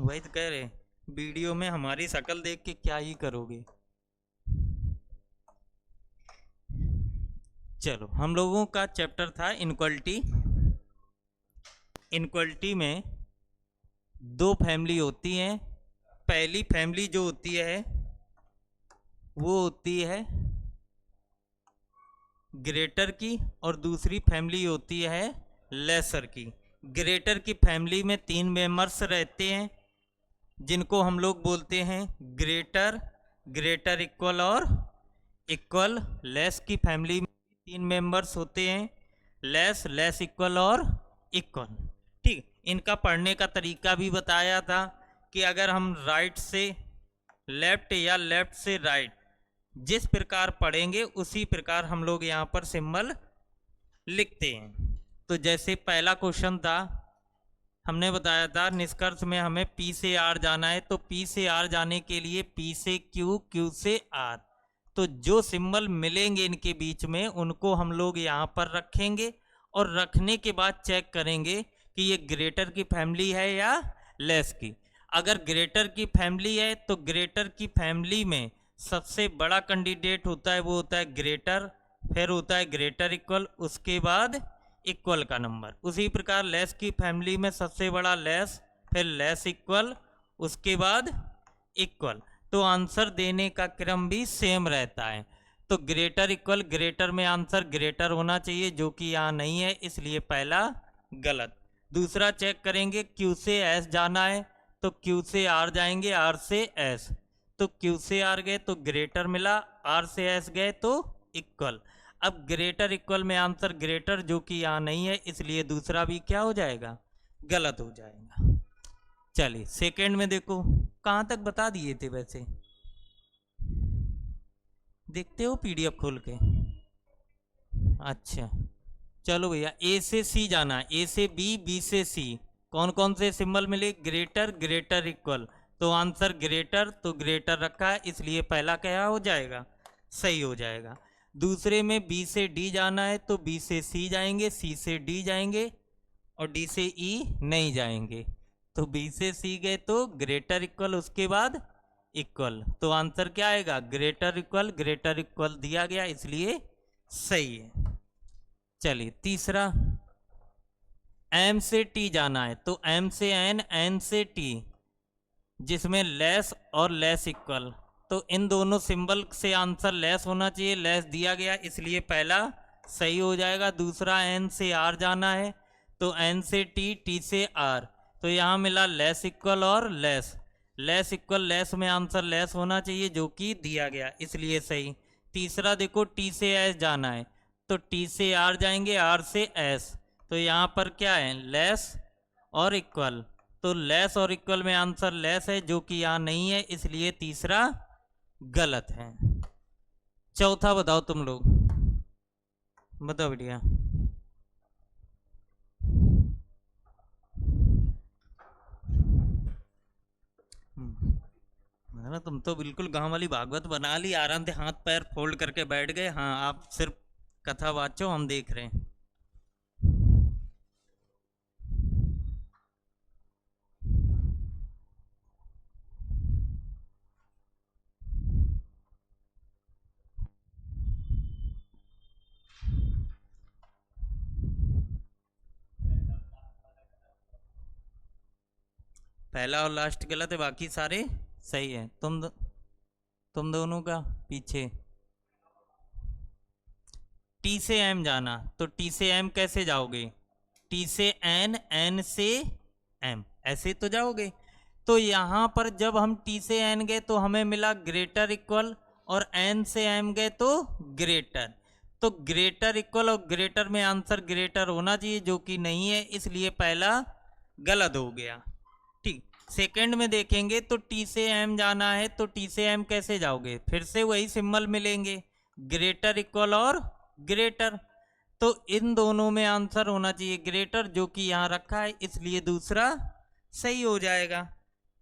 वही तो कह रहे, वीडियो में हमारी शक्ल देख के क्या ही करोगे। चलो, हम लोगों का चैप्टर था इनक्वालिटी। इनक्वालिटी में दो फैमिली होती हैं। पहली फैमिली जो होती है वो होती है ग्रेटर की, और दूसरी फैमिली होती है लेसर की। ग्रेटर की फैमिली में 3 मेंबर्स रहते हैं जिनको हम लोग बोलते हैं ग्रेटर, ग्रेटर इक्वल और इक्वल। लेस की फैमिली में 3 मेंबर्स होते हैं, लेस, लेस इक्वल और इक्वल। ठीक, इनका पढ़ने का तरीका भी बताया था कि अगर हम राइट से लेफ्ट या लेफ्ट से राइट जिस प्रकार पढ़ेंगे उसी प्रकार हम लोग यहाँ पर सिंबल लिखते हैं। तो जैसे पहला क्वेश्चन था, हमने बताया था निष्कर्ष में हमें P से R जाना है, तो P से R जाने के लिए P से Q, Q से R, तो जो सिंबल मिलेंगे इनके बीच में उनको हम लोग यहाँ पर रखेंगे, और रखने के बाद चेक करेंगे कि ये ग्रेटर की फैमिली है या लेस की। अगर ग्रेटर की फैमिली है तो ग्रेटर की फैमिली में सबसे बड़ा कैंडिडेट होता है वो होता है ग्रेटर, फिर होता है ग्रेटर इक्वल, उसके बाद इक्वल का नंबर। उसी प्रकार लेस की फैमिली में सबसे बड़ा लेस, फिर लेस इक्वल, उसके बाद इक्वल। तो आंसर देने का क्रम भी सेम रहता है। तो ग्रेटर इक्वल, ग्रेटर में आंसर ग्रेटर होना चाहिए जो कि यहाँ नहीं है, इसलिए पहला गलत। दूसरा चेक करेंगे Q से S जाना है तो Q से R जाएंगे, R से S, तो Q से R गए तो ग्रेटर मिला, R से S गए तो इक्वल। अब ग्रेटर इक्वल में आंसर ग्रेटर जो कि यहाँ नहीं है, इसलिए दूसरा भी क्या हो जाएगा, गलत हो जाएगा। चलिए सेकंड में देखो, कहाँ तक बता दिए थे वैसे, देखते हो पीडीएफ खोल के? अच्छा चलो भैया, ए से सी जाना है, ए से बी, बी से सी। कौन कौन से सिंबल मिले, ग्रेटर, ग्रेटर इक्वल, तो आंसर ग्रेटर, तो ग्रेटर रखा है इसलिए पहला क्या हो जाएगा, सही हो जाएगा। दूसरे में बी से डी जाना है तो बी से सी जाएंगे, सी से डी जाएंगे, और डी से ई नहीं जाएंगे, तो बी से सी गए तो ग्रेटर इक्वल, उसके बाद इक्वल, तो आंसर क्या आएगा, ग्रेटर इक्वल, ग्रेटर इक्वल दिया गया इसलिए सही है। चलिए तीसरा, एम से टी जाना है तो एम से एन, एन से टी, जिसमें लेस और लेस इक्वल, तो इन दोनों सिंबल से आंसर लेस होना चाहिए, लेस दिया गया इसलिए पहला सही हो जाएगा। दूसरा एन से आर जाना है तो एन से टी, टी से आर, तो यहाँ मिला लेस इक्वल और लेस, लेस इक्वल, लेस में आंसर लेस होना चाहिए जो कि दिया गया इसलिए सही। तीसरा देखो, टी से एस जाना है तो टी से आर जाएंगे, आर से एस, तो यहाँ पर क्या है, लेस और इक्वल, तो लेस और इक्वल में आंसर लेस है जो कि यहाँ नहीं है इसलिए तीसरा गलत है। चौथा बताओ तुम लोग, बताओ बढ़िया। ना तुम तो बिल्कुल गांव वाली भागवत बना ली, आराम से हाथ पैर फोल्ड करके बैठ गए। हाँ आप सिर्फ कथा वाचो, हम देख रहे हैं। पहला और लास्ट गलत है, बाकी सारे सही है। तुम दोनों का पीछे। टी से एम जाना तो टी से एम कैसे जाओगे, टी से एन, एन से एम, ऐसे तो जाओगे। तो यहाँ पर जब हम टी से एन गए तो हमें मिला ग्रेटर इक्वल, और एन से एम गए तो ग्रेटर, तो ग्रेटर इक्वल और ग्रेटर में आंसर ग्रेटर होना चाहिए जो कि नहीं है इसलिए पहला गलत हो गया। ठीक, सेकंड में देखेंगे तो टी से एम जाना है तो टी से एम कैसे जाओगे, फिर से वही सिंबल मिलेंगे, ग्रेटर इक्वल और ग्रेटर, तो इन दोनों में आंसर होना चाहिए ग्रेटर जो कि यहाँ रखा है इसलिए दूसरा सही हो जाएगा।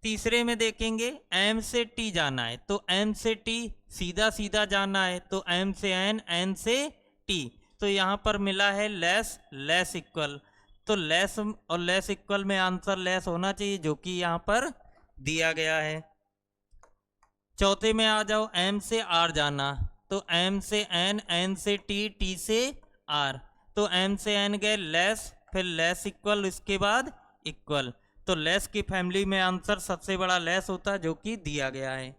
तीसरे में देखेंगे एम से टी जाना है तो एम से टी सीधा सीधा जाना है तो एम से एन, एन से टी, तो यहाँ पर मिला है लेस, लेस इक्वल, तो लेस और लेस इक्वल में आंसर लेस होना चाहिए जो कि यहाँ पर दिया गया है। चौथे में आ जाओ, एम से आर जाना, तो एम से एन, एन से टी, टी से आर, तो एम से एन गए लेस, फिर लेस इक्वल, इसके बाद इक्वल, तो लेस की फैमिली में आंसर सबसे बड़ा लेस होता है जो कि दिया गया है।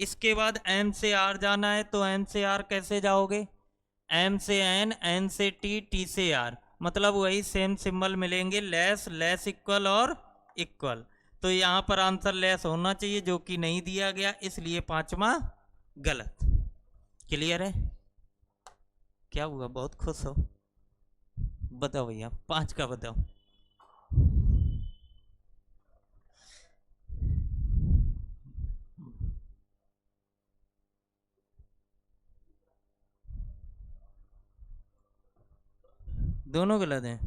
इसके बाद एम से आर जाना है, तो एम से आर कैसे जाओगे, एम से एन, एन से टी, टी से आर, मतलब वही सेम सिंबल मिलेंगे, लेस, लेस इक्वल और इक्वल। तो यहाँ पर आंसर लेस होना चाहिए जो कि नहीं दिया गया, इसलिए पांचवा गलत। क्लियर है? क्या हुआ, बहुत खुश हो? बताओ भैया, 5 का बताओ। दोनों गलत हैं।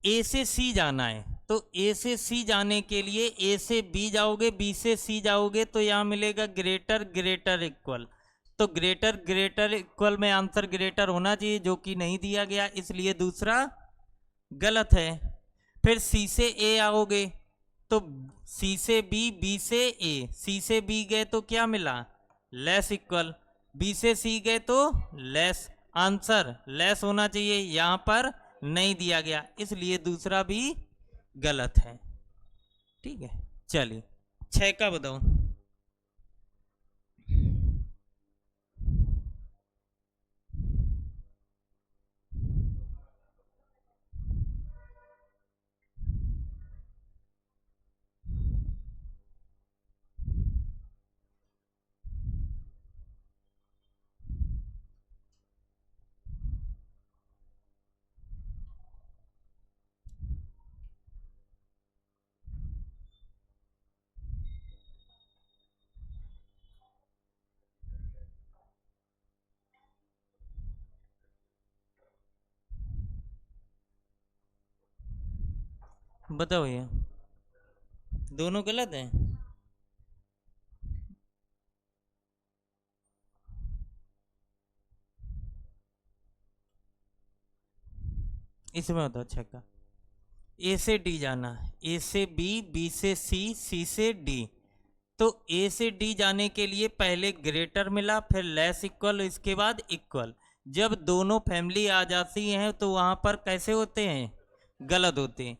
ए से सी जाना है, तो ए से सी जाने के लिए ए से बी जाओगे, बी से सी जाओगे, तो यहाँ मिलेगा ग्रेटर ग्रेटर इक्वल, तो ग्रेटर ग्रेटर इक्वल में आंसर ग्रेटर होना चाहिए जो कि नहीं दिया गया, इसलिए दूसरा गलत है। फिर सी से ए आओगे, तो सी से बी, बी से ए, सी से बी गए तो क्या मिला, लेस इक्वल, बी से सी गए तो लेस, आंसर लेस होना चाहिए, यहां पर नहीं दिया गया, इसलिए दूसरा भी गलत है। ठीक है, चलिए 6 का बताओ। बताओ भैया, दोनों गलत हैं। इसमें बताओ 6 का। ए से डी जाना, ए से बी, बी से सी, सी से डी, तो ए से डी जाने के लिए पहले ग्रेटर मिला, फिर लेस इक्वल, इसके बाद इक्वल। जब दोनों फैमिली आ जाती हैं तो वहां पर कैसे होते हैं, गलत होते हैं।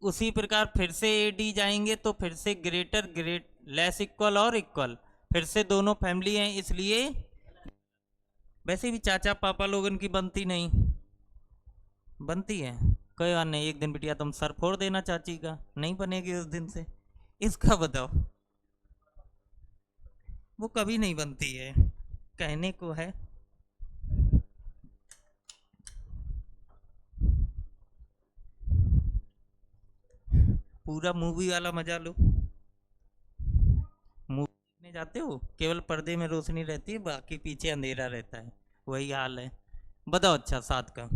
उसी प्रकार फिर से ए डी जाएंगे तो फिर से ग्रेटर ग्रेट लेस इक्वल और इक्वल, फिर से दोनों फैमिली हैं, इसलिए वैसे भी चाचा पापा लोगन की बनती नहीं, बनती है, कोई बात नहीं, एक दिन बिटिया तुम सर फोड़ देना चाची का, नहीं बनेगी उस दिन से। इसका बताओ। वो कभी नहीं बनती है, कहने को है। पूरा मूवी वाला मजा लो। मूवी देखने जाते हो, केवल पर्दे में रोशनी रहती है, बाकी पीछे अंधेरा रहता है, वही हाल है। बताओ अच्छा 7 का।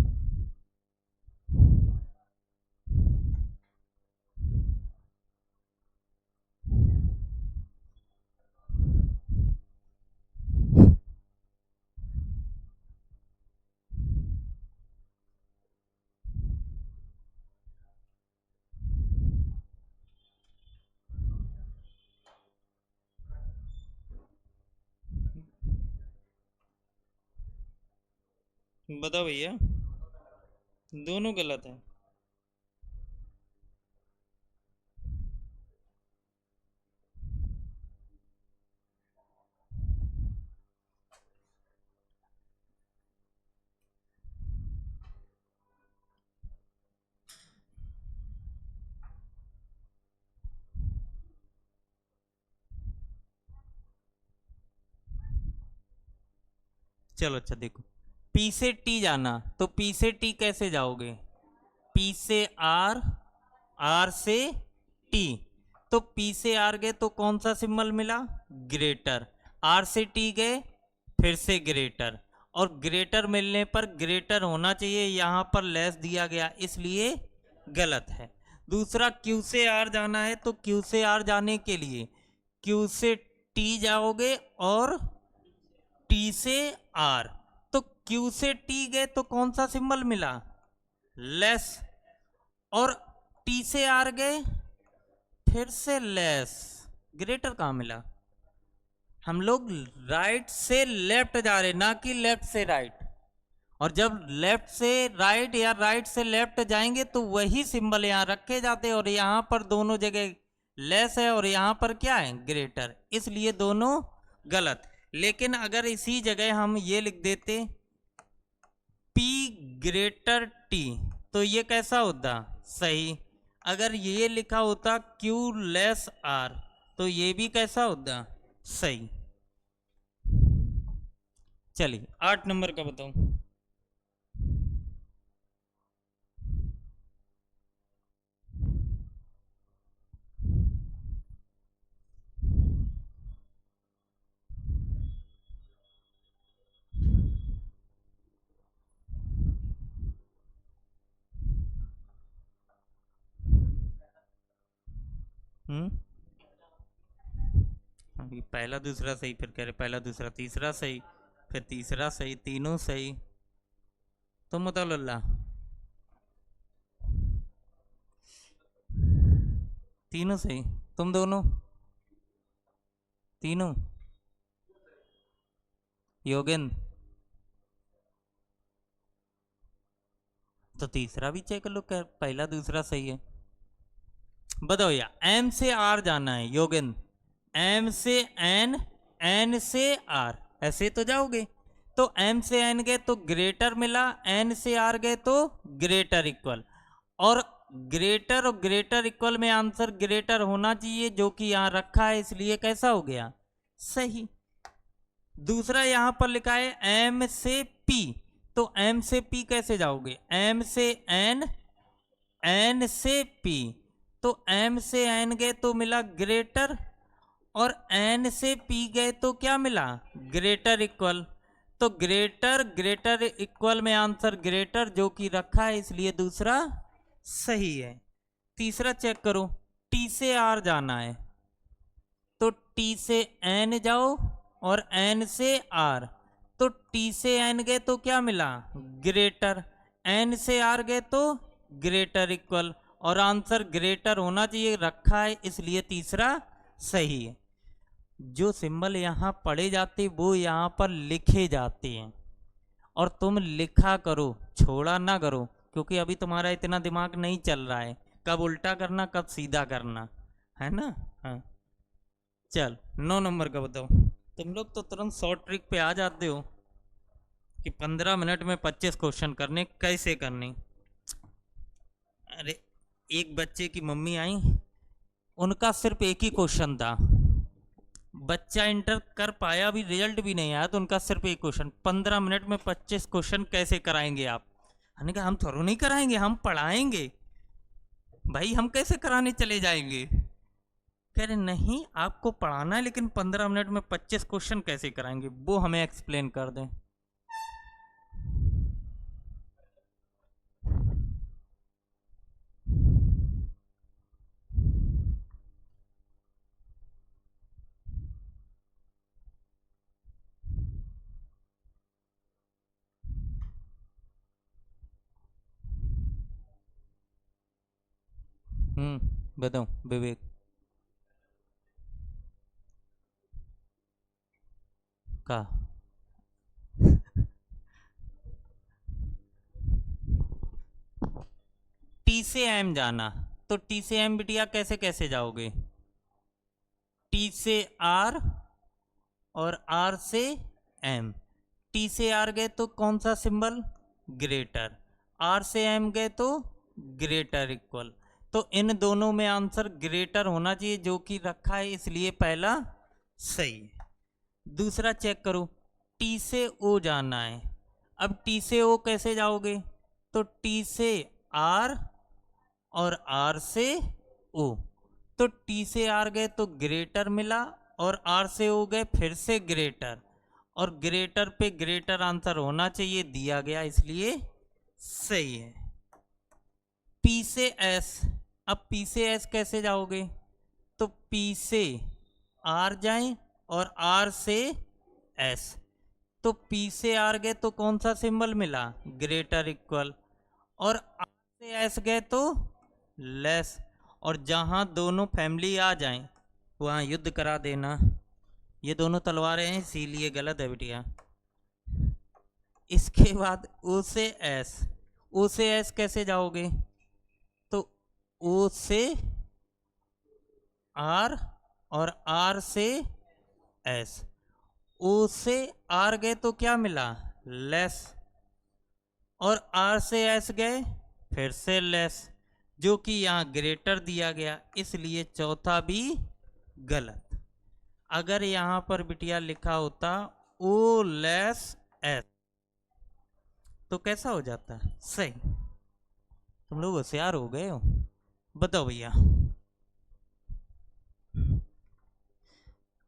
बताओ भैया, दोनों गलत हैं। चलो अच्छा देखो, पी से टी जाना, तो पी से टी कैसे जाओगे, पी से आर, आर से टी, तो पी से आर गए तो कौन सा सिंबल मिला, ग्रेटर, आर से टी गए फिर से ग्रेटर, और ग्रेटर मिलने पर ग्रेटर होना चाहिए, यहां पर लेस दिया गया, इसलिए गलत है। दूसरा क्यू से आर जाना है, तो क्यू से आर जाने के लिए क्यू से टी जाओगे और टी से आर, तो क्यू से टी गए तो कौन सा सिंबल मिला, लेस, और टी से आर गए फिर से लेस, ग्रेटर कहाँ मिला? हम लोग राइट से लेफ्ट जा रहे, ना कि लेफ्ट से राइट। और जब लेफ्ट से राइट या राइट से लेफ्ट जाएंगे तो वही सिंबल यहाँ रखे जाते हैं, और यहाँ पर दोनों जगह लेस है और यहाँ पर क्या है? ग्रेटर, इसलिए दोनों गलत। लेकिन अगर इसी जगह हम ये लिख देते P ग्रेटर T, तो ये कैसा होता? सही। अगर ये लिखा होता Q लेस R, तो ये भी कैसा होता? सही। चलिए 8 नंबर का बताओ। अभी पहला दूसरा सही, फिर कह रहे पहला दूसरा तीसरा सही, फिर तीसरा सही, तीनों सही। तुम बताओ लल्ला। तीनों सही, तुम दोनों तीनों। योगेंद्र तो तीसरा भी चेक कर लो, पहला दूसरा सही है। बताओ यार, एम से आर जाना है योगेंद्र, एम से एन, एन से आर, ऐसे तो जाओगे। तो एम से एन गए तो ग्रेटर मिला, एन से आर गए तो ग्रेटर इक्वल, और ग्रेटर और ग्रेटर इक्वल में आंसर ग्रेटर होना चाहिए, जो कि यहां रखा है, इसलिए कैसा हो गया? सही। दूसरा यहां पर लिखा है एम से पी, तो एम से पी कैसे जाओगे? एम से एन, एन से पी, तो एम से एन गए तो मिला ग्रेटर, और एन से पी गए तो क्या मिला? Greater equal. तो ग्रेटर ग्रेटर इक्वल में आंसर ग्रेटर, जो कि रखा है, इसलिए दूसरा सही है। तीसरा चेक करो, टी से आर जाना है, तो टी से एन जाओ और एन से आर, तो टी से एन गए तो क्या मिला? ग्रेटर, एन से आर गए तो ग्रेटर इक्वल, और आंसर ग्रेटर होना चाहिए, रखा है, इसलिए तीसरा सही है। जो सिंबल यहाँ पढ़े जाते वो यहाँ पर लिखे जाते हैं, और तुम लिखा करो, छोड़ा ना करो, क्योंकि अभी तुम्हारा इतना दिमाग नहीं चल रहा है, कब उल्टा करना कब सीधा करना है ना। हाँ चल 9 नंबर का बताओ। तुम लोग तो तुरंत शॉर्ट ट्रिक पे आ जाते हो कि 15 मिनट में 25 क्वेश्चन करने, कैसे करने। अरे एक बच्चे की मम्मी आई, उनका सिर्फ एक ही क्वेश्चन था, बच्चा इंटर कर पाया, भी रिजल्ट भी नहीं आया, तो उनका सिर्फ एक क्वेश्चन, 15 मिनट में 25 क्वेश्चन कैसे कराएंगे आप? हमने कहा हम थोड़ा नहीं कराएंगे, हम पढ़ाएंगे भाई, हम कैसे कराने चले जाएंगे? कह रहे नहीं आपको पढ़ाना है, लेकिन 15 मिनट में 25 क्वेश्चन कैसे कराएंगे, वो हमें एक्सप्लेन कर दें। बताओ विवेक। का टी से एम जाना, तो टी से एम बिटिया कैसे कैसे जाओगे? टी से आर और आर से एम, टी से आर गए तो कौन सा सिंबल? ग्रेटर, आर से एम गए तो ग्रेटर इक्वल, तो इन दोनों में आंसर ग्रेटर होना चाहिए, जो कि रखा है, इसलिए पहला सही है। दूसरा चेक करो, टी से ओ जाना है, अब टी से ओ कैसे जाओगे? तो टी से आर और आर से ओ, तो टी से आर गए तो ग्रेटर मिला, और आर से ओ गए फिर से ग्रेटर, और ग्रेटर पे ग्रेटर आंसर होना चाहिए, दिया गया, इसलिए सही है। पी से एस, अब पी से एस कैसे जाओगे? तो पी से आर जाएं और आर से एस, तो पी से आर गए तो कौन सा सिंबल मिला? ग्रेटर इक्वल, और आर से एस गए तो लेस, और जहाँ दोनों फैमिली आ जाएं वहाँ युद्ध करा देना। ये दोनों तलवारें हैं इसीलिए गलत है बिटिया। इसके बाद ओ से एस, ओ से एस कैसे जाओगे? तो ओ से आर और आर से एस। ओ से आर गए तो क्या मिला? लेस। और आर से एस गए फिर से लेस, जो कि यहाँ ग्रेटर दिया गया, इसलिए चौथा भी गलत। अगर यहाँ पर बिटिया लिखा होता ओ लेस एस तो कैसा हो जाता? सही। तुम लोग होशियार हो गए हो। बताओ भैया,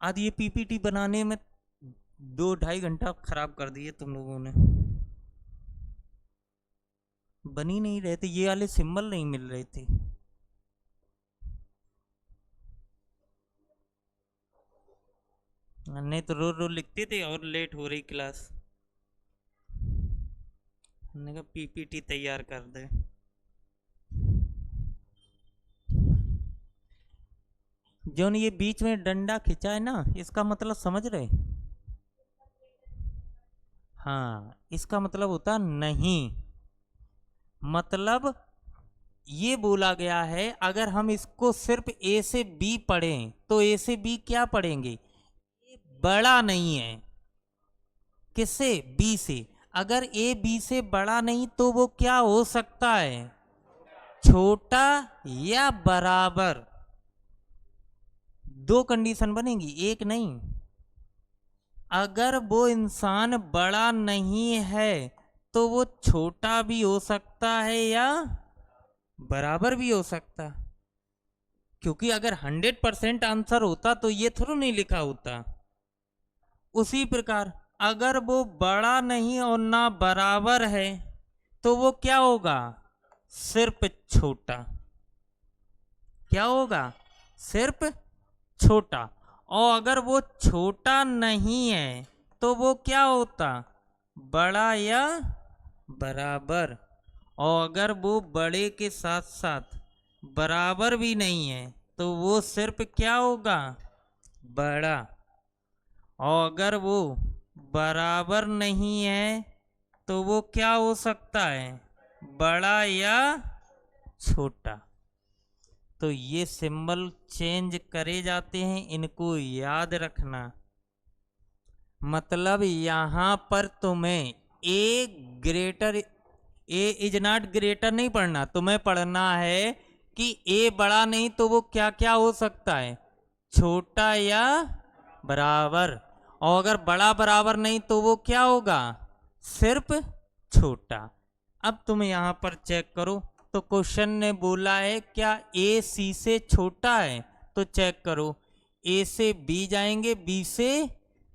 आज ये पीपीटी बनाने में 2-2.5 घंटा खराब कर दिए तुम लोगों ने। बनी नहीं रहे थे, ये वाले सिंबल नहीं मिल रहे थे। नहीं तो रो रो लिखते थे और लेट हो रही क्लास। हमने कहा पीपीटी तैयार कर दे। जो ने ये बीच में डंडा खिंचा है ना, इसका मतलब समझ रहे? हाँ, इसका मतलब होता नहीं। मतलब ये बोला गया है अगर हम इसको सिर्फ ए से बी पढ़ें तो ए से बी क्या पढ़ेंगे? ए बड़ा नहीं है किससे? बी से। अगर ए बी से बड़ा नहीं तो वो क्या हो सकता है? छोटा या बराबर। दो कंडीशन बनेगी, एक नहीं। अगर वो इंसान बड़ा नहीं है तो वो छोटा भी हो सकता है या बराबर भी हो सकता, क्योंकि अगर 100% आंसर होता तो ये थोड़ा नहीं लिखा होता। उसी प्रकार अगर वो बड़ा नहीं और ना बराबर है तो वो क्या होगा? सिर्फ छोटा। क्या होगा? सिर्फ छोटा। और अगर वो छोटा नहीं है तो वो क्या होता? बड़ा या बराबर। और अगर वो बड़े के साथ साथ बराबर भी नहीं है तो वो सिर्फ क्या होगा? बड़ा। और अगर वो बराबर नहीं है तो वो क्या हो सकता है? बड़ा या छोटा। तो ये सिंबल चेंज करे जाते हैं, इनको याद रखना। मतलब यहां पर तुम्हें A greater, A is not greater नहीं पढ़ना, तुम्हें पढ़ना है कि ए बड़ा नहीं तो वो क्या क्या हो सकता है? छोटा या बराबर। और अगर बड़ा बराबर नहीं तो वो क्या होगा? सिर्फ छोटा। अब तुम यहां पर चेक करो, तो क्वेश्चन ने बोला है क्या ए सी से छोटा है? तो चेक करो, ए से बी जाएंगे, बी से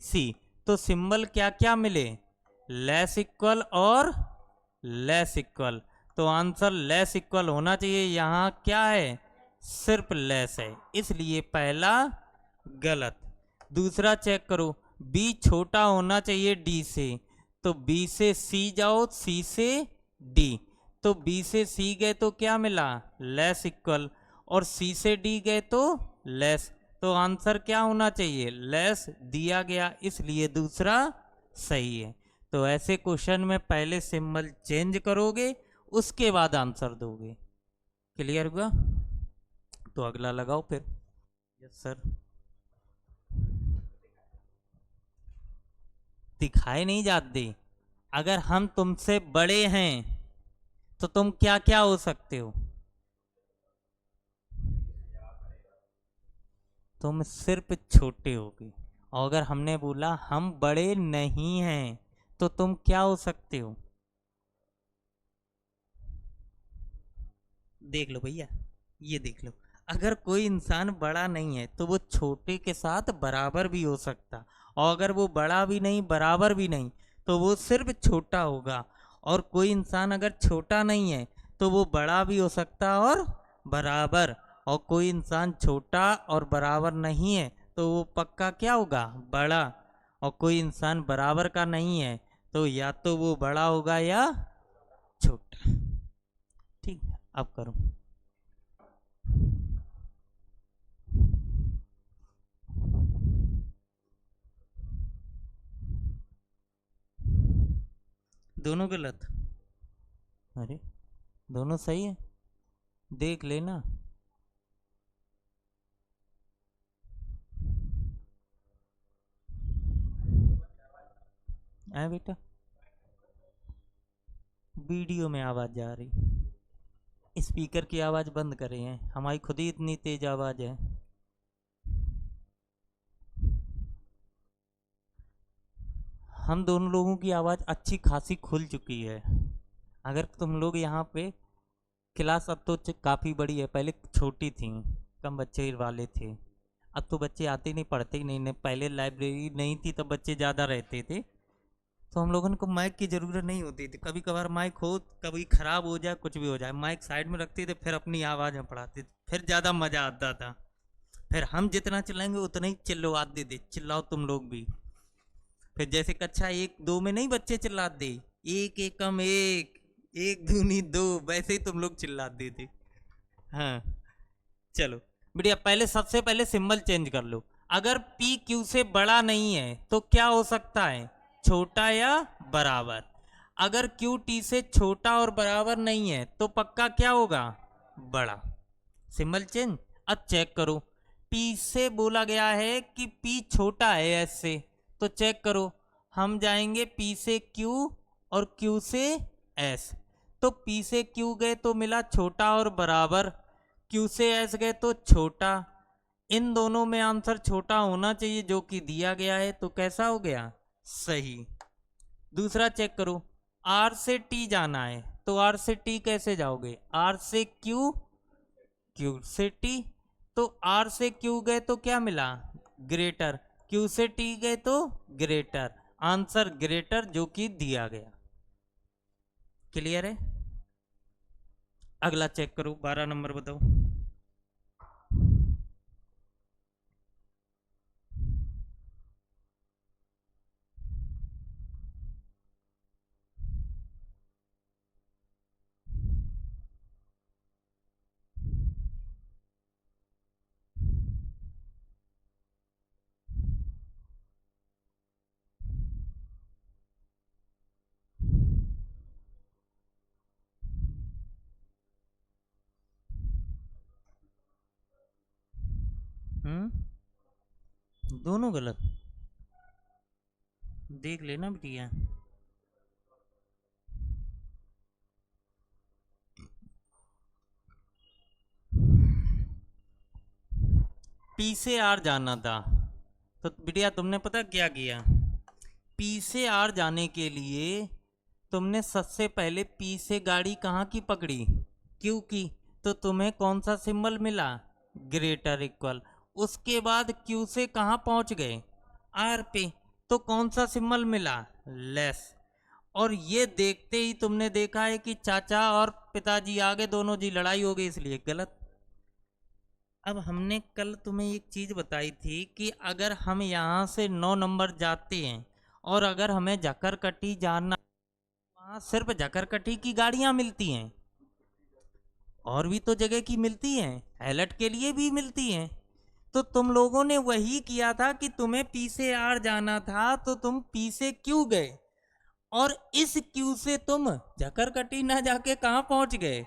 सी, तो सिंबल क्या क्या मिले? लेस इक्वल और लेस इक्वल। तो आंसर लेस इक्वल होना चाहिए। यहाँ क्या है? सिर्फ लेस है, इसलिए पहला गलत। दूसरा चेक करो, बी छोटा होना चाहिए डी से, तो बी से सी जाओ, सी से डी, तो बी से सी गए तो क्या मिला? Less equal. और सी से डी गए तो लेस, तो आंसर क्या होना चाहिए? लेस दिया गया, इसलिए दूसरा सही है। तो ऐसे क्वेश्चन में पहले सिंबल चेंज करोगे उसके बाद आंसर दोगे। क्लियर हुआ? तो अगला लगाओ फिर। Yes sir. दिखाए नहीं जाते। अगर हम तुमसे बड़े हैं तो तुम क्या क्या हो सकते हो? तुम सिर्फ छोटे होगे। और अगर हमने बोला हम बड़े नहीं हैं तो तुम क्या हो सकते हो? देख लो भैया, ये देख लो, अगर कोई इंसान बड़ा नहीं है तो वो छोटे के साथ बराबर भी हो सकता, और अगर वो बड़ा भी नहीं बराबर भी नहीं तो वो सिर्फ छोटा होगा। और कोई इंसान अगर छोटा नहीं है तो वो बड़ा भी हो सकता और बराबर। और कोई इंसान छोटा और बराबर नहीं है तो वो पक्का क्या होगा? बड़ा। और कोई इंसान बराबर का नहीं है तो या तो वो बड़ा होगा या छोटा। ठीक है, अब करो। दोनों गलत? अरे दोनों सही है, देख लेना। है बेटा, वीडियो में आवाज जा रही, स्पीकर की आवाज बंद करे हैं, हमारी खुद ही इतनी तेज आवाज है। हम दोनों लोगों की आवाज अच्छी खासी खुल चुकी है। अगर तुम लोग यहाँ पे, क्लास अब तो काफ़ी बड़ी है, पहले छोटी थी, कम बच्चे वाले थे, अब तो बच्चे आते नहीं, पढ़ते ही नहीं, पहले लाइब्रेरी नहीं थी तब बच्चे ज़्यादा रहते थे, तो हम लोगों को माइक की ज़रूरत नहीं होती थी। कभी कभार माइक हो, कभी ख़राब हो जाए, कुछ भी हो जाए, माइक साइड में रखते थे, फिर अपनी आवाज़ में पढ़ाते थे, फिर ज़्यादा मज़ा आता था। फिर हम जितना चिल्लाएंगे उतना ही चिल्लवाते थे, चिल्लाओ तुम लोग भी। फिर जैसे कक्षा एक दो में नहीं बच्चे चिल्लाते, एक एकम एक, एक दूनी दो, वैसे ही तुम लोग चिल्लाते थे। हाँ चलो बढ़िया, पहले सबसे पहले सिंबल चेंज कर लो। अगर P Q से बड़ा नहीं है तो क्या हो सकता है, छोटा या बराबर। अगर Q T से छोटा और बराबर नहीं है तो पक्का क्या होगा, बड़ा। Symbol change. अब चेक करो, P से बोला गया है कि P छोटा है S से, तो चेक करो, हम जाएंगे P से Q और Q से S, तो P से Q गए तो मिला छोटा और बराबर, Q से S गए तो छोटा। इन दोनों में आंसर छोटा होना चाहिए जो कि दिया गया है, तो कैसा हो गया, सही। दूसरा चेक करो, R से T जाना है तो R से T कैसे जाओगे, R से Q, Q से T, तो R से Q गए तो क्या मिला, ग्रेटर, Q से T गए तो ग्रेटर, आंसर ग्रेटर जो कि दिया गया। क्लियर है। अगला चेक करो, 12 नंबर बताओ। दोनों गलत, देख लेना बिटिया। पी से आर जाना था, तो बिटिया तुमने पता क्या किया, पी से आर जाने के लिए तुमने सबसे पहले पी से गाड़ी कहाँ की पकड़ी, क्यू की, तो तुम्हें कौन सा सिंबल मिला, ग्रेटर इक्वल। उसके बाद क्यू से कहाँ पहुंच गए, आर पे, तो कौन सा सिंबल मिला, लेस। और ये देखते ही तुमने देखा है कि चाचा और पिताजी आगे, दोनों जी लड़ाई हो गई, इसलिए गलत। अब हमने कल तुम्हें एक चीज बताई थी कि अगर हम यहाँ से 9 नंबर जाते हैं और अगर हमें जकरकटी जाना, वहाँ सिर्फ जकरकटी की गाड़ियाँ मिलती हैं, और भी तो जगह की मिलती हैं, हैलट के लिए भी मिलती हैं। तो तुम लोगों ने वही किया था कि तुम्हें पी से आर जाना था तो तुम पी से क्यू गए, और इस क्यू से तुम जकरकटी ना जाके कहाँ पहुंच गए,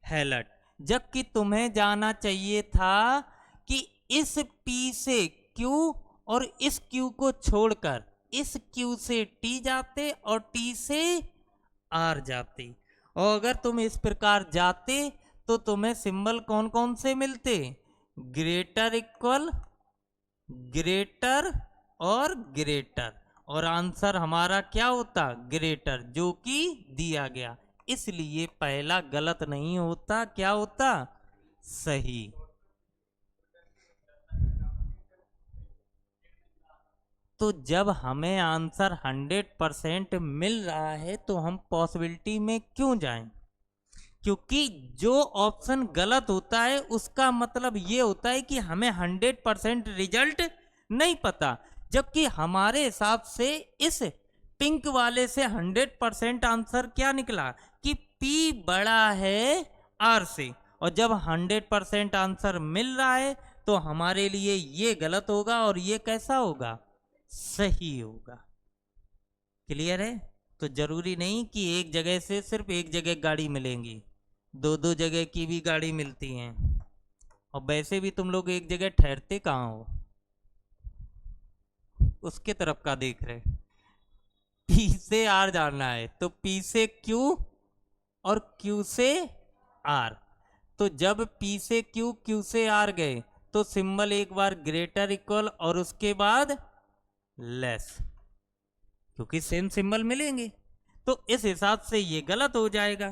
हैलट। जबकि तुम्हें जाना चाहिए था कि इस पी से क्यू और इस क्यू को छोड़कर इस क्यू से टी जाते और टी से आर जाते, और अगर तुम इस प्रकार जाते तो तुम्हें सिंबल कौन कौन से मिलते, ग्रेटर इक्वल, ग्रेटर और ग्रेटर, और आंसर हमारा क्या होता, ग्रेटर, जो कि दिया गया। इसलिए पहला गलत नहीं होता, क्या होता, सही। तो जब हमें आंसर 100% मिल रहा है तो हम पॉसिबिलिटी में क्यों जाएं, क्योंकि जो ऑप्शन गलत होता है उसका मतलब ये होता है कि हमें 100% रिजल्ट नहीं पता, जबकि हमारे हिसाब से इस पिंक वाले से 100% आंसर क्या निकला कि P बड़ा है R से, और जब 100% आंसर मिल रहा है तो हमारे लिए ये गलत होगा और ये कैसा होगा, सही होगा। क्लियर है। तो जरूरी नहीं कि एक जगह से सिर्फ एक जगह गाड़ी मिलेंगी, दो दो जगह की भी गाड़ी मिलती हैं। और वैसे भी तुम लोग एक जगह ठहरते कहाँ हो, उसके तरफ का देख रहे। पी से आर जाना है तो पी से क्यू और क्यू से आर। तो जब पी से क्यू, क्यू से आर गए तो सिंबल एक बार ग्रेटर इक्वल और उसके बाद लेस, क्योंकि सेम सिंबल मिलेंगे। तो इस हिसाब से ये गलत हो जाएगा।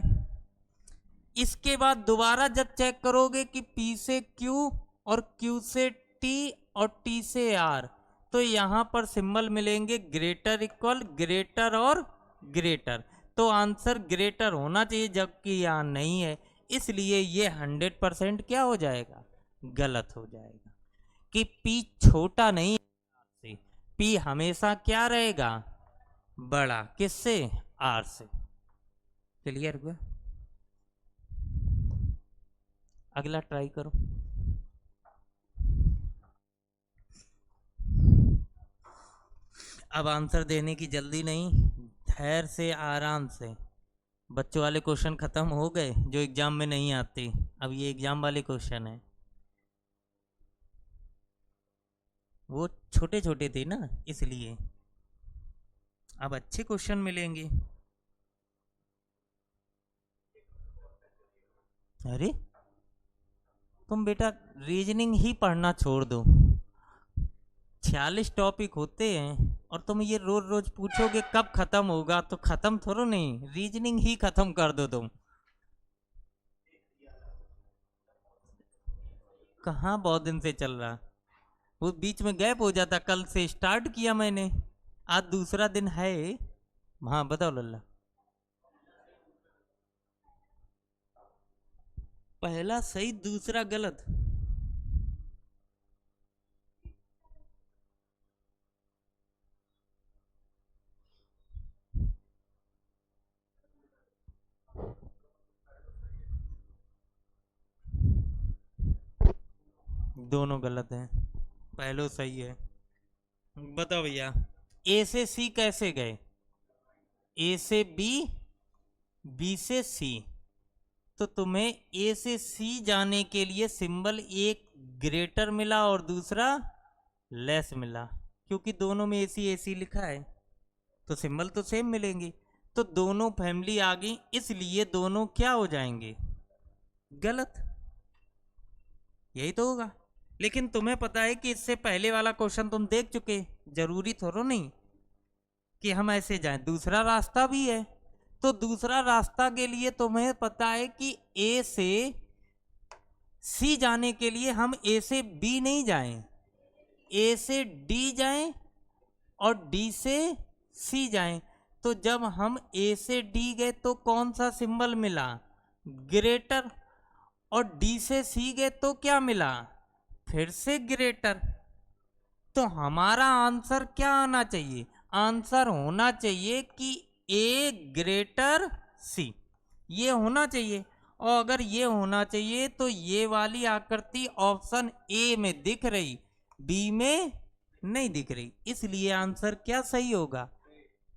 इसके बाद दोबारा जब चेक करोगे कि P से Q और Q से T और T से R, तो यहां पर सिंबल मिलेंगे ग्रेटर इक्वल, ग्रेटर और ग्रेटर। तो आंसर ग्रेटर होना चाहिए, जबकि यहां नहीं है, इसलिए ये 100% क्या हो जाएगा, गलत हो जाएगा। कि P छोटा नहीं है, P हमेशा क्या रहेगा, बड़ा। किससे, R से। क्लियर हुआ। अगला ट्राई करो। अब आंसर देने की जल्दी नहीं, धैर्य से, आराम से। बच्चों वाले क्वेश्चन खत्म हो गए जो एग्जाम में नहीं आते, अब ये एग्जाम वाले क्वेश्चन है। वो छोटे छोटे थे ना, इसलिए अब अच्छे क्वेश्चन मिलेंगे। अरे तुम बेटा रीजनिंग ही पढ़ना छोड़ दो, 46 टॉपिक होते हैं और तुम ये रोज रोज पूछोगे कब खत्म होगा, तो खत्म थोड़ा नहीं, रीजनिंग ही खत्म कर दो तुम। कहाँ बहुत दिन से चल रहा, वो बीच में गैप हो जाता, कल से स्टार्ट किया मैंने, आज दूसरा दिन है। हाँ बताओ लल्ला। पहला सही दूसरा गलत, दोनों गलत हैं, पहलो सही है। बताओ भैया, ए से सी कैसे गए, ए से बी, बी से सी। तो तुम्हें ए से सी जाने के लिए सिंबल एक ग्रेटर मिला और दूसरा लेस मिला, क्योंकि दोनों में एसी एसी लिखा है, तो सिंबल तो सेम मिलेंगे। तो दोनों फैमिली आ गई, इसलिए दोनों क्या हो जाएंगे, गलत। यही तो होगा। लेकिन तुम्हें पता है कि इससे पहले वाला क्वेश्चन तुम देख चुके, जरूरी थोड़ा नहीं कि हम ऐसे जाएं, दूसरा रास्ता भी है। तो दूसरा रास्ता के लिए तुम्हें पता है कि ए से सी जाने के लिए हम ए से बी नहीं जाएं, ए से डी जाएं और डी से सी जाएं। तो जब हम ए से डी गए तो कौन सा सिंबल मिला, ग्रेटर। और डी से सी गए तो क्या मिला, फिर से ग्रेटर। तो हमारा आंसर क्या आना चाहिए, आंसर होना चाहिए कि ए ग्रेटर सी, ये होना चाहिए। और अगर ये होना चाहिए तो ये वाली आकृति ऑप्शन ए में दिख रही, बी में नहीं दिख रही, इसलिए आंसर क्या सही होगा,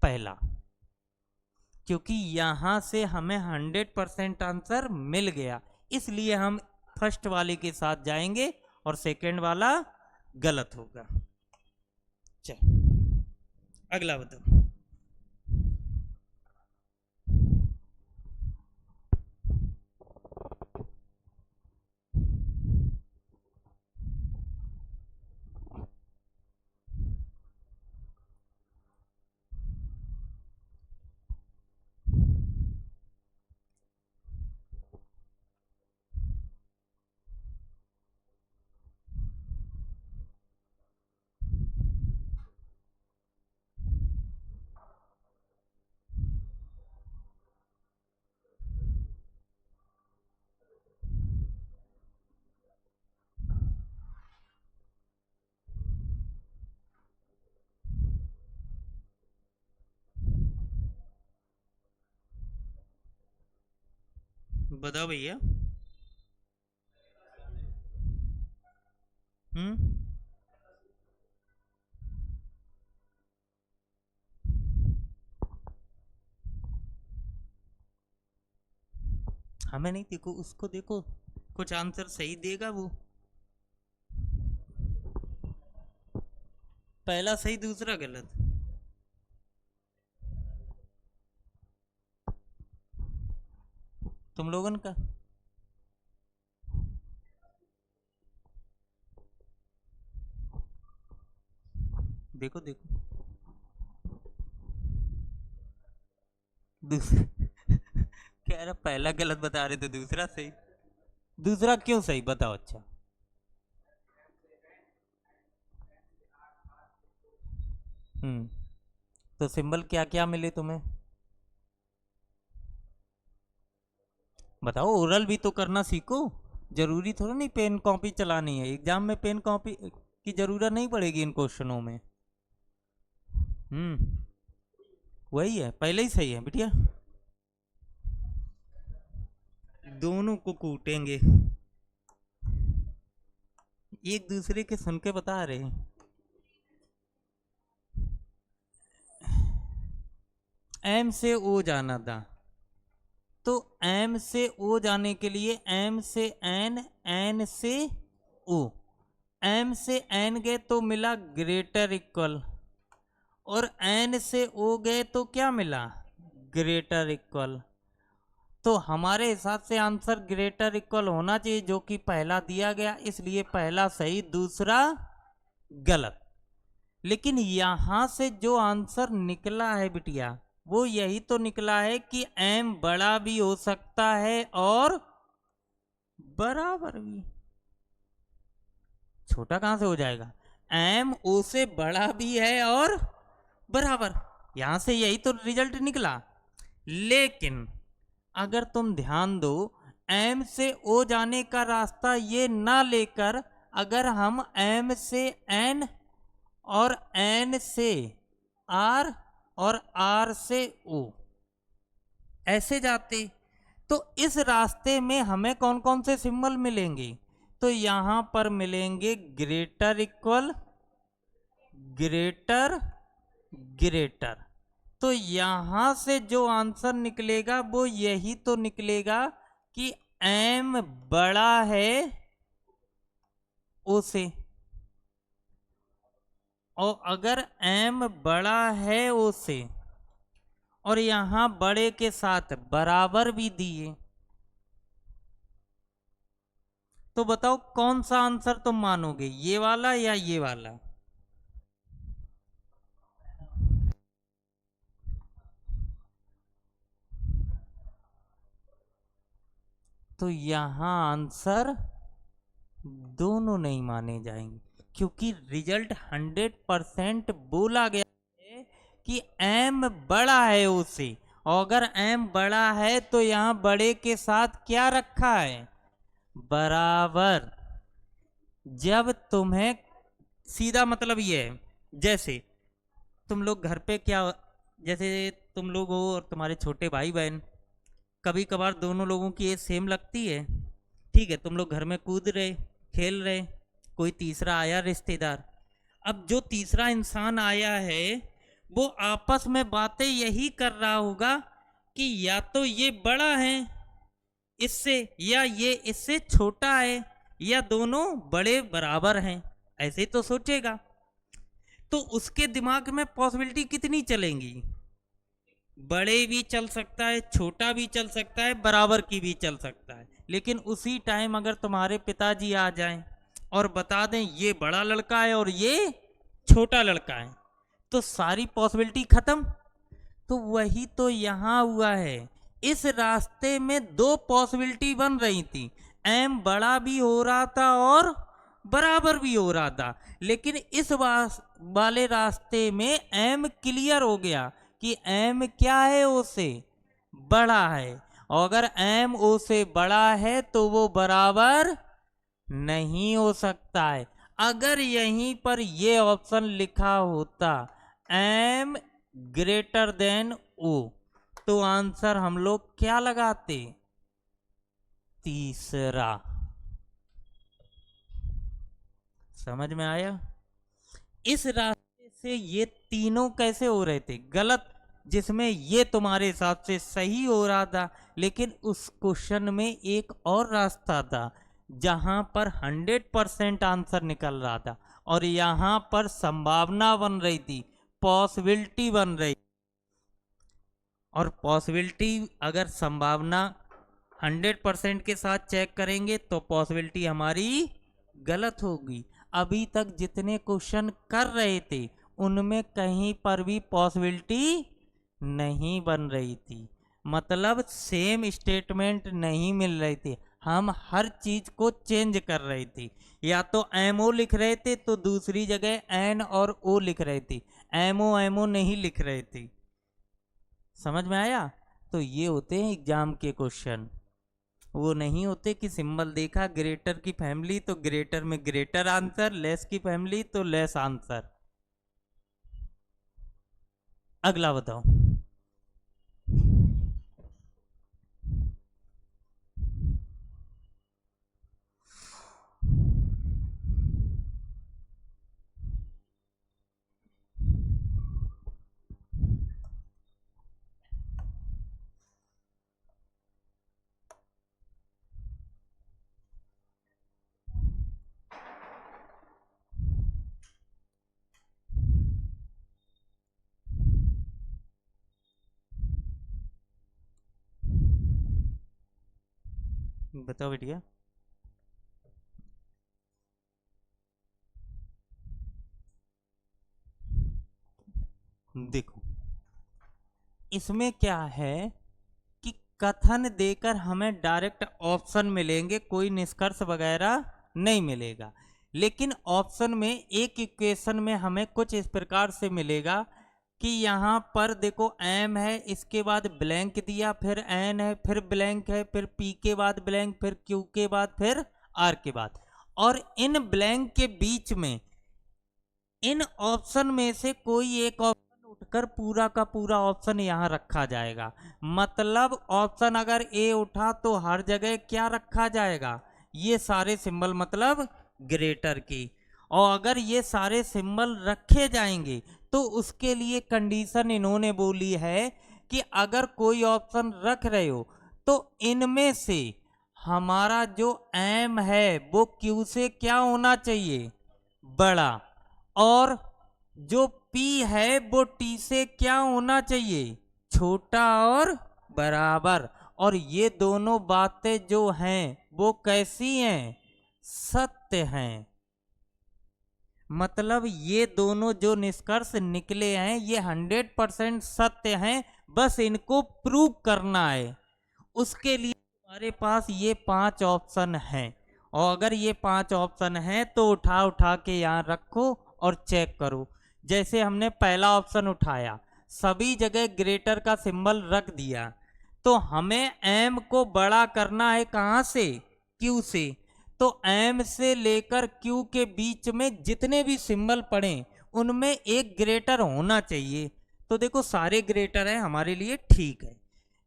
पहला। क्योंकि यहां से हमें 100% आंसर मिल गया, इसलिए हम फर्स्ट वाले के साथ जाएंगे और सेकंड वाला गलत होगा। चल अगला बताओ। बताओ भैया। हम्म, हमें नहीं, देखो उसको, देखो कुछ आंसर सही देगा वो। पहला सही दूसरा गलत। तुम लोगन का देखो देखो दूसरा कह रहा पहला गलत बता रहे थे दूसरा सही। दूसरा क्यों सही बताओ? अच्छा, हम्म, तो सिंबल क्या क्या मिले तुम्हें बताओ? ओरल भी तो करना सीखो। जरूरी थोड़ा नहीं पेन कॉपी चलानी है, एग्जाम में पेन कॉपी की जरूरत नहीं पड़ेगी इन क्वेश्चनों में। हम्म, वही है, पहले ही सही है बिटिया। दोनों को कूटेंगे, एक दूसरे के सुन के बता रहे हैं। एम से ओ जाना था, तो एम से ओ जाने के लिए एम से एन, एन से ओ, एम से एन गए तो मिला ग्रेटर इक्वल, और एन से ओ गए तो क्या मिला? Greater equal. तो हमारे हिसाब से आंसर ग्रेटर इक्वल होना चाहिए, जो कि पहला दिया गया, इसलिए पहला सही दूसरा गलत। लेकिन यहां से जो आंसर निकला है बिटिया, वो यही तो निकला है कि एम बड़ा भी हो सकता है और बराबर भी। छोटा कहां से हो जाएगा? एम ओ से बड़ा भी है और बराबर, यहां से यही तो रिजल्ट निकला। लेकिन अगर तुम ध्यान दो, एम से ओ जाने का रास्ता ये ना लेकर, अगर हम एम से एन और एन से आर और आर से ओ ऐसे जाते, तो इस रास्ते में हमें कौन कौन से सिंबल मिलेंगे? तो यहां पर मिलेंगे ग्रेटर इक्वल, ग्रेटर, ग्रेटर। तो यहां से जो आंसर निकलेगा वो यही तो निकलेगा कि एम बड़ा है ओ से, और अगर एम बड़ा है ओ से और यहां बड़े के साथ बराबर भी दिए, तो बताओ कौन सा आंसर तुम मानोगे, ये वाला या ये वाला? तो यहां आंसर दोनों नहीं माने जाएंगे, क्योंकि रिजल्ट 100% बोला गया है कि एम बड़ा है उससे, और अगर एम बड़ा है तो यहां बड़े के साथ क्या रखा है? बराबर। जब तुम्हें सीधा मतलब ये है, जैसे तुम लोग घर पे क्या, जैसे तुम लोग हो और तुम्हारे छोटे भाई बहन, कभी कभार दोनों लोगों की एज सेम लगती है, ठीक है, तुम लोग घर में कूद रहे, खेल रहे, कोई तीसरा आया रिश्तेदार। अब जो तीसरा इंसान आया है वो आपस में बातें यही कर रहा होगा कि या तो ये बड़ा है इससे, या ये इससे छोटा है, या दोनों बड़े बराबर हैं, ऐसे तो सोचेगा। तो उसके दिमाग में पॉसिबिलिटी कितनी चलेंगी? बड़े भी चल सकता है, छोटा भी चल सकता है, बराबर की भी चल सकता है। लेकिन उसी टाइम अगर तुम्हारे पिताजी आ जाएं और बता दें ये बड़ा लड़का है और ये छोटा लड़का है, तो सारी पॉसिबिलिटी खत्म। तो वही तो यहां हुआ है, इस रास्ते में दो पॉसिबिलिटी बन रही थी, एम बड़ा भी हो रहा था और बराबर भी हो रहा था। लेकिन इस वाले रास्ते में एम क्लियर हो गया कि एम क्या है, ओ से बड़ा है, और अगर एम ओ से बड़ा है तो वो बराबर नहीं हो सकता है। अगर यहीं पर ये ऑप्शन लिखा होता एम ग्रेटर देन ओ, तो आंसर हम लोग क्या लगाते? तीसरा। समझ में आया? इस रास्ते से ये तीनों कैसे हो रहे थे? गलत। जिसमें ये तुम्हारे हिसाब से सही हो रहा था, लेकिन उस क्वेश्चन में एक और रास्ता था जहां पर 100% आंसर निकल रहा था और यहां पर संभावना बन रही थी, पॉसिबिलिटी बन रही। और पॉसिबिलिटी अगर संभावना 100% के साथ चेक करेंगे तो पॉसिबिलिटी हमारी गलत होगी। अभी तक जितने क्वेश्चन कर रहे थे उनमें कहीं पर भी पॉसिबिलिटी नहीं बन रही थी, मतलब सेम स्टेटमेंट नहीं मिल रही थी। हम हर चीज को चेंज कर रहे थे, या तो एमओ लिख रहे थे तो दूसरी जगह एन और ओ लिख रहे थे, एमओ नहीं लिख रहे थे। समझ में आया? तो ये होते हैं एग्जाम के क्वेश्चन। वो नहीं होते कि सिंबल देखा ग्रेटर की फैमिली तो ग्रेटर में ग्रेटर आंसर, लेस की फैमिली तो लेस आंसर। अगला बताओ। बताओ बेटिया। देखो इसमें क्या है कि कथन देकर हमें डायरेक्ट ऑप्शन मिलेंगे, कोई निष्कर्ष वगैरह नहीं मिलेगा। लेकिन ऑप्शन में एक इक्वेशन में हमें कुछ इस प्रकार से मिलेगा कि यहाँ पर देखो एम है, इसके बाद ब्लैंक दिया, फिर एन है, फिर ब्लैंक है, फिर पी के बाद ब्लैंक, फिर क्यू के बाद, फिर आर के बाद, और इन ब्लैंक के बीच में इन ऑप्शन में से कोई एक ऑप्शन उठकर पूरा का पूरा ऑप्शन यहाँ रखा जाएगा। मतलब ऑप्शन अगर ए उठा तो हर जगह क्या रखा जाएगा? ये सारे सिंबल, मतलब ग्रेटर की। और अगर ये सारे सिंबल रखे जाएंगे तो उसके लिए कंडीशन इन्होंने बोली है कि अगर कोई ऑप्शन रख रहे हो तो इनमें से हमारा जो एम है वो क्यू से क्या होना चाहिए? बड़ा। और जो P है वो T से क्या होना चाहिए? छोटा और बराबर। और ये दोनों बातें जो हैं वो कैसी हैं? सत्य हैं। मतलब ये दोनों जो निष्कर्ष निकले हैं ये 100% सत्य हैं, बस इनको प्रूव करना है। उसके लिए हमारे पास ये 5 ऑप्शन हैं, और अगर ये 5 ऑप्शन हैं तो उठा उठा के यहाँ रखो और चेक करो। जैसे हमने पहला ऑप्शन उठाया, सभी जगह ग्रेटर का सिंबल रख दिया, तो हमें एम को बड़ा करना है कहाँ से? क्यू से। तो एम से लेकर क्यू के बीच में जितने भी सिंबल पड़े उनमें एक ग्रेटर होना चाहिए। तो देखो सारे ग्रेटर हैं हमारे लिए, ठीक है।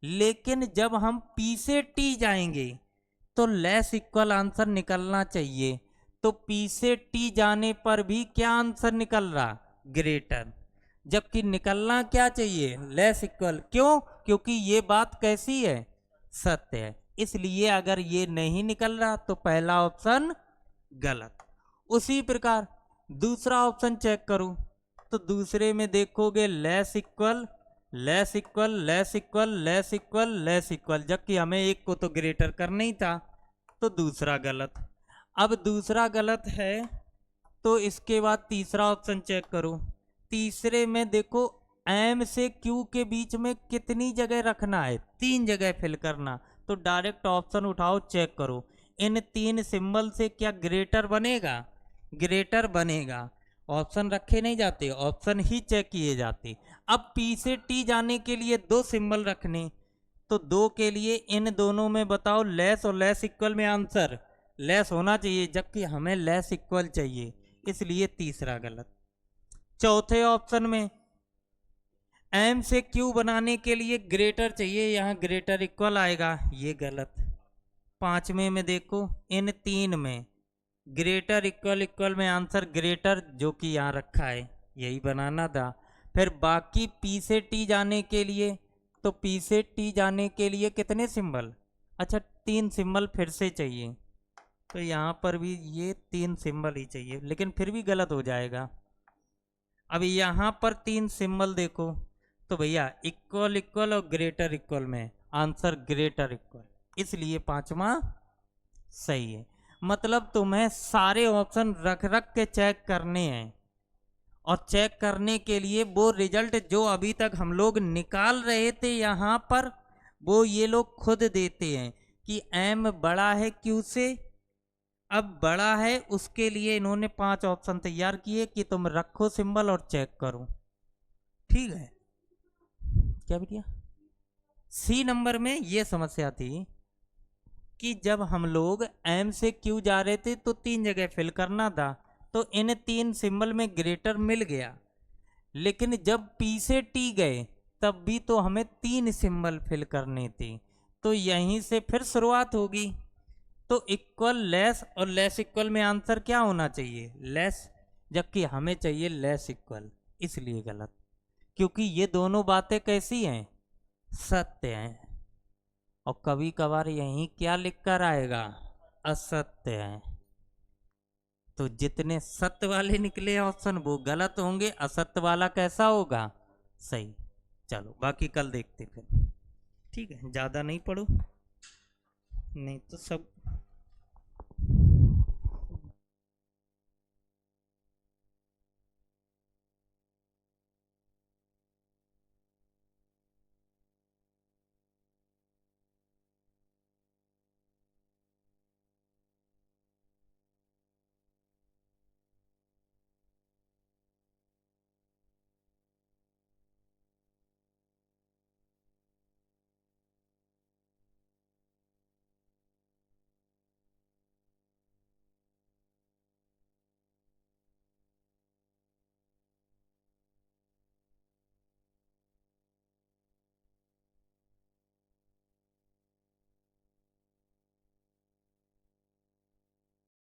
लेकिन जब हम P से T जाएंगे तो लेस इक्वल आंसर निकलना चाहिए। तो P से T जाने पर भी क्या आंसर निकल रहा? ग्रेटर। जबकि निकलना क्या चाहिए? Less equal. क्यों? क्योंकि ये बात कैसी है? सत्य है। इसलिए अगर ये नहीं निकल रहा तो पहला ऑप्शन गलत। उसी प्रकार दूसरा ऑप्शन चेक करो तो दूसरे में देखोगे less equal, less equal, less equal, less equal, less equal, जबकि हमें एक को तो ग्रेटर करना ही था, तो दूसरा गलत। अब दूसरा गलत है तो इसके बाद तीसरा ऑप्शन चेक करो। तीसरे में देखो एम से क्यू के बीच में कितनी जगह रखना है? 3 जगह फिल करना। तो डायरेक्ट ऑप्शन उठाओ, चेक करो इन 3 सिंबल से क्या ग्रेटर बनेगा? ग्रेटर बनेगा। ऑप्शन रखे नहीं जाते, ऑप्शन ही चेक किए जाते। अब P से T जाने के लिए 2 सिंबल रखने, तो 2 के लिए इन दोनों में बताओ लेस और लेस इक्वल में आंसर लेस होना चाहिए, जबकि हमें लेस इक्वल चाहिए, इसलिए तीसरा गलत। चौथे ऑप्शन में एम से क्यू बनाने के लिए ग्रेटर चाहिए, यहाँ ग्रेटर इक्वल आएगा, ये गलत। पांचवें में देखो इन 3 में ग्रेटर इक्वल इक्वल में आंसर ग्रेटर जो कि यहाँ रखा है, यही बनाना था। फिर बाकी पी से टी जाने के लिए, तो पी से टी जाने के लिए कितने सिंबल, अच्छा 3 सिंबल फिर से चाहिए। तो यहाँ पर भी ये 3 सिंबल ही चाहिए, लेकिन फिर भी गलत हो जाएगा। अब यहाँ पर 3 सिंबल देखो, तो भैया इक्वल इक्वल और ग्रेटर इक्वल में आंसर ग्रेटर इक्वल, इसलिए 5वां सही है। मतलब तुम्हें सारे ऑप्शन रख रख के चेक करने हैं, और चेक करने के लिए वो रिजल्ट जो अभी तक हम लोग निकाल रहे थे यहाँ पर, वो ये लोग खुद देते हैं कि m बड़ा है q से। अब बड़ा है उसके लिए इन्होंने 5 ऑप्शन तैयार किए कि तुम रखो सिंबल और चेक करो, ठीक है। क्या भैया सी नंबर में ये समस्या थी कि जब हम लोग m से q जा रहे थे तो 3 जगह फिल करना था, तो इन 3 सिंबल में ग्रेटर मिल गया, लेकिन जब p से t गए तब भी तो हमें 3 सिंबल फिल करने थे। तो यहीं से फिर शुरुआत होगी। तो इक्वल लेस और लेस इक्वल में आंसर क्या होना चाहिए, लेस, जबकि हमें चाहिए लेस इक्वल, इसलिए गलत। क्योंकि ये दोनों बातें कैसी हैं, सत्य हैं। और कभी कभार यहीं क्या लिख कर आएगा, असत्य है। तो जितने सत्य वाले निकले ऑप्शन वो गलत होंगे, असत्य वाला कैसा होगा, सही। चलो बाकी कल देखते फिर, ठीक है। ज़्यादा नहीं पढ़ो, नहीं तो सब